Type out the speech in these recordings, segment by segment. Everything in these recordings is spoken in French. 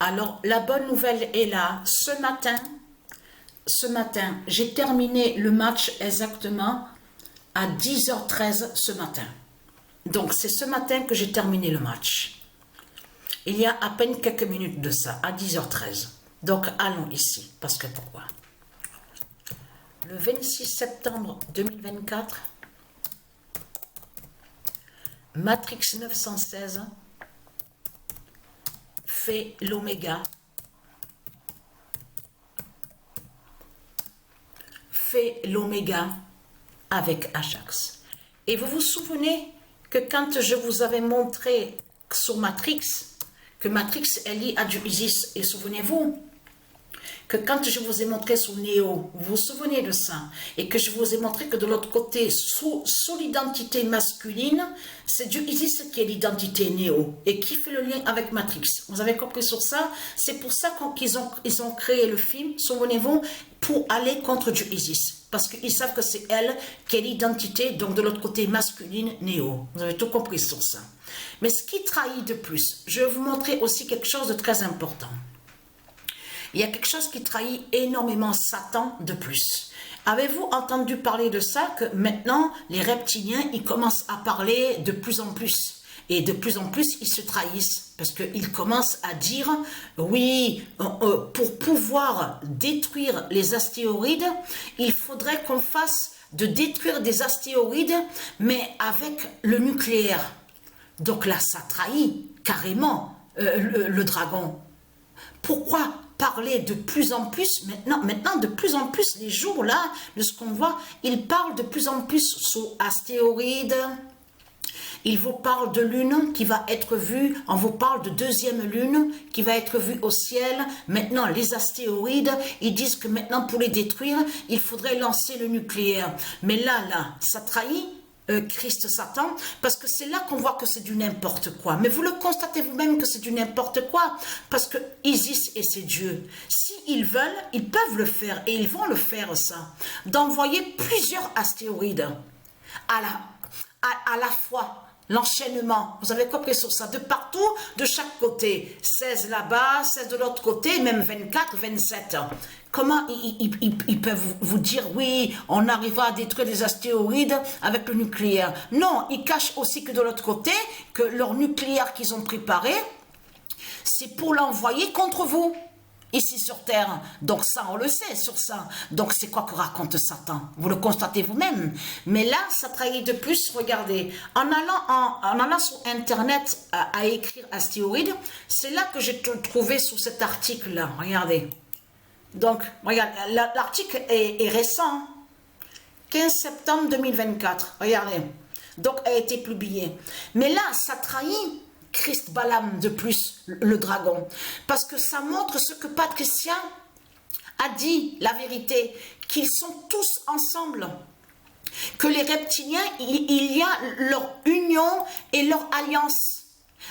Alors, la bonne nouvelle est là. Ce matin, j'ai terminé le match exactement à 10h13 ce matin. Donc, c'est ce matin que j'ai terminé le match. Il y a à peine quelques minutes de ça, à 10h13. Donc, allons ici. Parce que pourquoi? Le 26 septembre 2024, Matrix 916 fait l'oméga, avec Ajax. Et vous vous souvenez que quand je vous avais montré sur Matrix, que Matrix est lié à du Isis, et souvenez-vous que quand je vous ai montré sur Néo, vous vous souvenez de ça, et que je vous ai montré que de l'autre côté, sous l'identité masculine, c'est du Isis qui est l'identité Néo, et qui fait le lien avec Matrix. Vous avez compris sur ça? C'est pour ça qu'ils ont créé le film, souvenez-vous, pour aller contre du Isis. Parce qu'ils savent que c'est elle qui est l'identité, donc de l'autre côté masculine, Néo. Vous avez tout compris sur ça. Mais ce qui trahit de plus, je vais vous montrer aussi quelque chose de très important. Il y a quelque chose qui trahit énormément Satan de plus. Avez-vous entendu parler de ça, que maintenant, les reptiliens, ils commencent à parler de plus en plus. Et de plus en plus, ils se trahissent. Parce qu'ils commencent à dire, oui, pour pouvoir détruire les astéroïdes, il faudrait qu'on fasse de détruire des astéroïdes, mais avec le nucléaire. Donc là, ça trahit carrément le dragon. Pourquoi parler de plus en plus, maintenant de plus en plus, les jours là, de ce qu'on voit, ils parlent de plus en plus sur astéroïdes, ils vous parlent de lune qui va être vue, on vous parle de deuxième lune qui va être vue au ciel, maintenant les astéroïdes, ils disent que maintenant pour les détruire, il faudrait lancer le nucléaire, mais là, ça trahit Christ Satan, parce que c'est là qu'on voit que c'est du n'importe quoi. Mais vous le constatez vous-même que c'est du n'importe quoi, parce que Isis et ses dieux, s'ils veulent, ils peuvent le faire, et ils vont le faire ça, d'envoyer plusieurs astéroïdes à la fois. L'enchaînement, vous avez compris sur ça, de partout, de chaque côté, 16 là-bas, 16 de l'autre côté, même 24, 27. Comment ils peuvent vous dire, oui, on arrivera à détruire les astéroïdes avec le nucléaire? Non, ils cachent aussi que de l'autre côté, que leur nucléaire qu'ils ont préparé, c'est pour l'envoyer contre vous, ici sur Terre. Donc ça, on le sait sur ça. Donc c'est quoi que raconte Satan? Vous le constatez vous-même. Mais là, ça trahit de plus, regardez. En allant sur Internet à écrire astéroïde, c'est là que j'ai trouvé sur cet article-là. Regardez. Donc, regarde, l'article est récent, 15 septembre 2024, regardez, donc a été publié. Mais là, ça trahit Christ Balaam de plus, le dragon, parce que ça montre ce que Patricia a dit, la vérité, qu'ils sont tous ensemble, que les reptiliens, il y a leur union et leur alliance.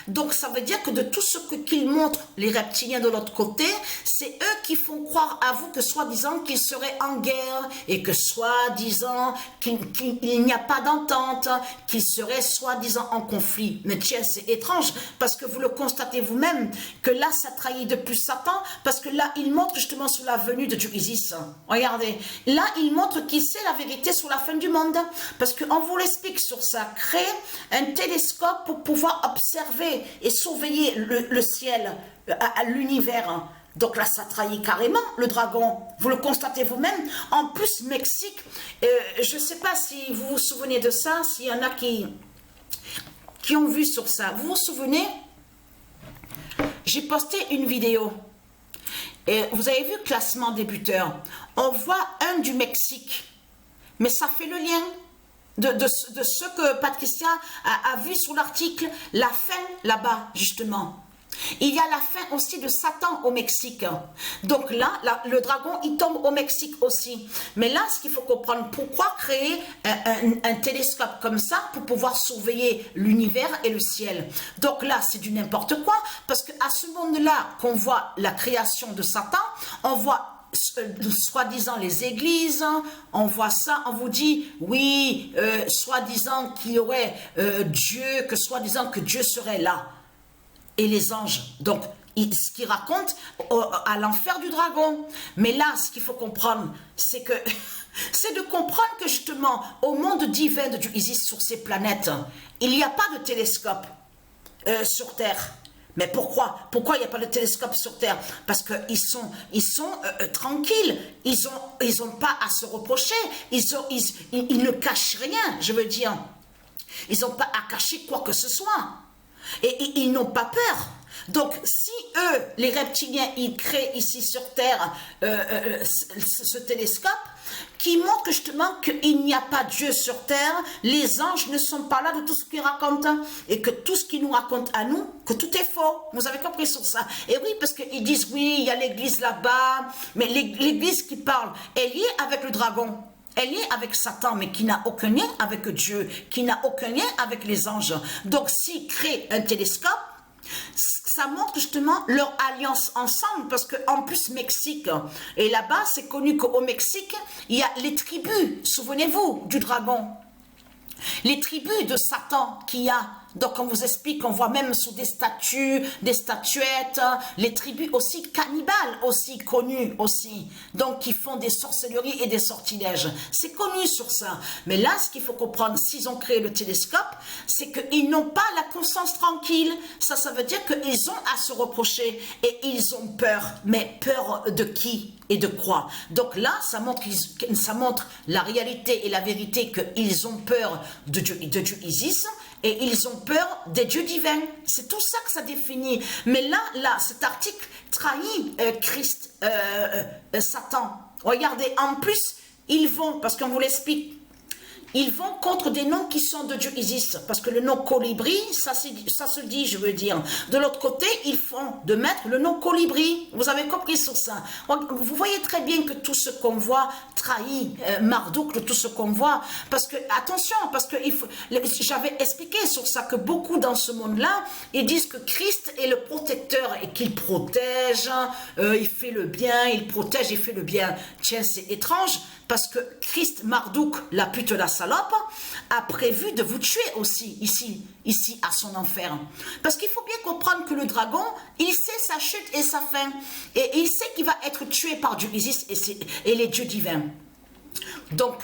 Donc ça veut dire que de tout ce qu'ils montrent, les reptiliens de l'autre côté, c'est eux qui font croire à vous que soi-disant qu'ils seraient en guerre et que soi-disant qu'il n'y a pas d'entente, qu'ils seraient soi-disant en conflit. Mais tiens, c'est étrange parce que vous le constatez vous-même que là, ça trahit de plus Satan parce que là, il montre justement sur la venue de Isis. Regardez, là, il montre qui c'est la vérité sur la fin du monde parce qu'on vous l'explique sur ça. Créer un télescope pour pouvoir observer et surveiller le ciel, à l'univers. Donc là, ça trahit carrément le dragon. Vous le constatez vous-même. En plus, Mexique, je ne sais pas si vous vous souvenez de ça, s'il y en a qui ont vu sur ça. Vous vous souvenez? J'ai posté une vidéo. Et vous avez vu classement débuteur. On voit un du Mexique. Mais ça fait le lien. De ce que Patricia a vu sur l'article, la fin là-bas, justement. Il y a la fin aussi de Satan au Mexique. Donc là, le dragon, il tombe au Mexique aussi. Mais là, ce qu'il faut comprendre, pourquoi créer un télescope comme ça pour pouvoir surveiller l'univers et le ciel? Donc là, c'est du n'importe quoi. Parce qu'à ce monde-là, qu'on voit la création de Satan, on voit soi-disant les églises, on voit ça, on vous dit, oui, soi-disant qu'il y aurait Dieu, que soi-disant que Dieu serait là. Et les anges. Donc, ce qu'il raconte à l'enfer du dragon. Mais là, ce qu'il faut comprendre, c'est que c'est de comprendre que justement, au monde divin de Dieu Isis sur ces planètes, il n'y a pas de télescope sur Terre. Mais pourquoi? Pourquoi il n'y a pas de télescope sur Terre? Parce qu'ils sont tranquilles. Ils ont pas à se reprocher. Ils ne cachent rien, je veux dire. Ils n'ont pas à cacher quoi que ce soit. Et ils n'ont pas peur. Donc, si eux, les reptiliens, ils créent ici sur Terre ce télescope, qui montre justement qu'il n'y a pas Dieu sur Terre, les anges ne sont pas là de tout ce qu'ils racontent, et que tout ce qu'ils nous racontent à nous, que tout est faux. Vous avez compris sur ça? Et oui, parce qu'ils disent, oui, il y a l'église là-bas, mais l'église qui parle est liée avec le dragon. Elle est avec Satan, mais qui n'a aucun lien avec Dieu, qui n'a aucun lien avec les anges. Donc, s'ils créent un télescope, ça montre justement leur alliance ensemble, parce qu'en plus Mexique, et là-bas c'est connu qu'au Mexique, il y a les tribus, souvenez-vous, du dragon, les tribus de Satan qu'il y a. Donc on vous explique, on voit même sous des statues, des statuettes, les tribus aussi cannibales, aussi connues aussi, donc qui font des sorcelleries et des sortilèges. C'est connu sur ça. Mais là, ce qu'il faut comprendre, s'ils ont créé le télescope, c'est qu'ils n'ont pas la conscience tranquille. Ça veut dire qu'ils ont à se reprocher et ils ont peur. Mais peur de qui et de quoi? Donc là, ça montre la réalité et la vérité qu'ils ont peur de Dieu Isis. Et ils ont peur des dieux divins. C'est tout ça que ça définit. Mais là, cet article trahit Christ, Satan. Regardez, en plus, ils vont, parce qu'on vous l'explique, ils vont contre des noms qui sont de Dieu Isis. Parce que le nom colibri, ça se dit, je veux dire. De l'autre côté, ils font de mettre le nom colibri. Vous avez compris sur ça. Vous voyez très bien que tout ce qu'on voit trahit Marduk de tout ce qu'on voit. Parce que, attention, parce que j'avais expliqué sur ça que beaucoup dans ce monde-là, ils disent que Christ est le protecteur et qu'il protège, il fait le bien, il protège, il fait le bien. Tiens, c'est étrange. Parce que Christ, Marduk, la pute, la salope, a prévu de vous tuer aussi, ici à son enfer. Parce qu'il faut bien comprendre que le dragon, il sait sa chute et sa fin. Et il sait qu'il va être tué par Dieu Isis et les dieux divins. Donc,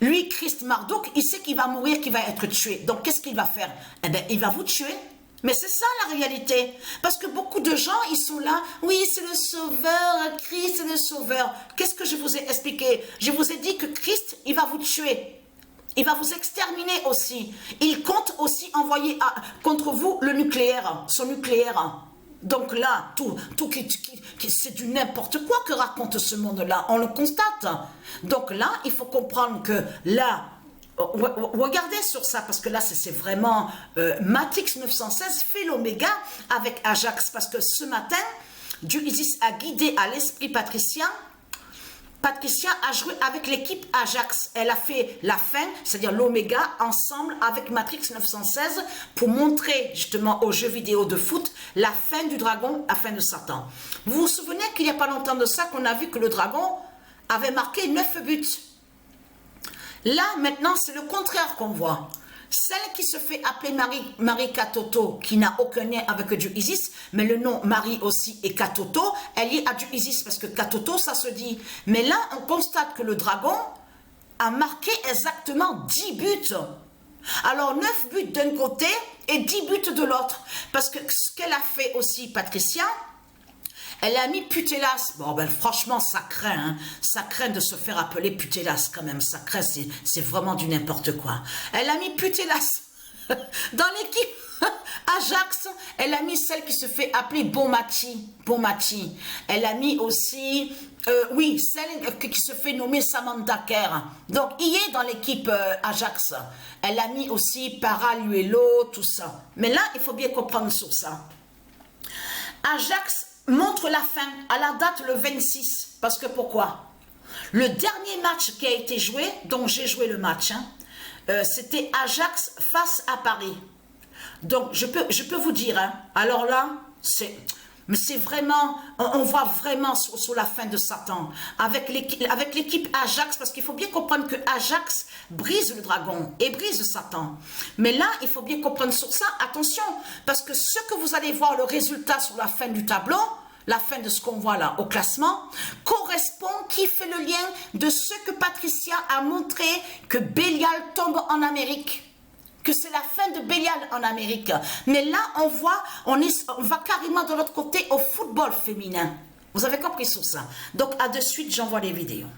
lui, Christ, Marduk, il sait qu'il va mourir, qu'il va être tué. Donc, qu'est-ce qu'il va faire? Eh bien, il va vous tuer. Mais c'est ça la réalité. Parce que beaucoup de gens, ils sont là. Oui, c'est le sauveur, Christ c'est le sauveur. Qu'est-ce que je vous ai expliqué? Je vous ai dit que Christ, il va vous tuer. Il va vous exterminer aussi. Il compte aussi envoyer contre vous le nucléaire, son nucléaire. Donc là, c'est du n'importe quoi que raconte ce monde-là. On le constate. Donc là, il faut comprendre que là, regardez sur ça, parce que là, c'est vraiment Matrix 916 fait l'oméga avec Ajax, parce que ce matin, Dieu Isis a guidé à l'esprit Patricia. Patricia a joué avec l'équipe Ajax. Elle a fait la fin, c'est-à-dire l'oméga, ensemble avec Matrix 916 pour montrer justement aux jeux vidéo de foot la fin du dragon, la fin de Satan. Vous vous souvenez qu'il n'y a pas longtemps de ça qu'on a vu que le dragon avait marqué 9 buts. Là, maintenant, c'est le contraire qu'on voit. Celle qui se fait appeler Marie Katoto, qui n'a aucun lien avec Dieu Isis, mais le nom Marie aussi est Katoto, elle est à Dieu Isis, parce que Katoto, ça se dit. Mais là, on constate que le dragon a marqué exactement 10 buts. Alors, 9 buts d'un côté et 10 buts de l'autre. Parce que ce qu'elle a fait aussi, Patricia, elle a mis Putellas. Bon, ben franchement, ça craint. Hein. Ça craint de se faire appeler Putellas quand même. Ça craint, c'est vraiment du n'importe quoi. Elle a mis Putellas. Dans l'équipe Ajax, elle a mis celle qui se fait appeler Bonmati. Bonmati. Elle a mis aussi, oui, celle qui se fait nommer Samantha Kerr. Donc, il est dans l'équipe Ajax. Elle a mis aussi Paraluelo, tout ça. Mais là, il faut bien comprendre sur ça. Ajax montre la fin à la date le 26. Parce que pourquoi? Le dernier match qui a été joué, dont j'ai joué le match, hein, c'était Ajax face à Paris. Donc, je peux vous dire, hein, alors là, Mais c'est vraiment, on voit vraiment sur la fin de Satan. Avec l'équipe Ajax, parce qu'il faut bien comprendre que Ajax brise le dragon et brise Satan. Mais là, il faut bien comprendre sur ça, attention, parce que ce que vous allez voir, le résultat sur la fin du tableau, la fin de ce qu'on voit là au classement, correspond, qui fait le lien de ce que Patricia a montré que Bélial tombe en Amérique. Que c'est la fin de Bélial en Amérique. Mais là, on voit, on va carrément de l'autre côté au football féminin. Vous avez compris sur ça. Donc, à de suite, j'envoie les vidéos.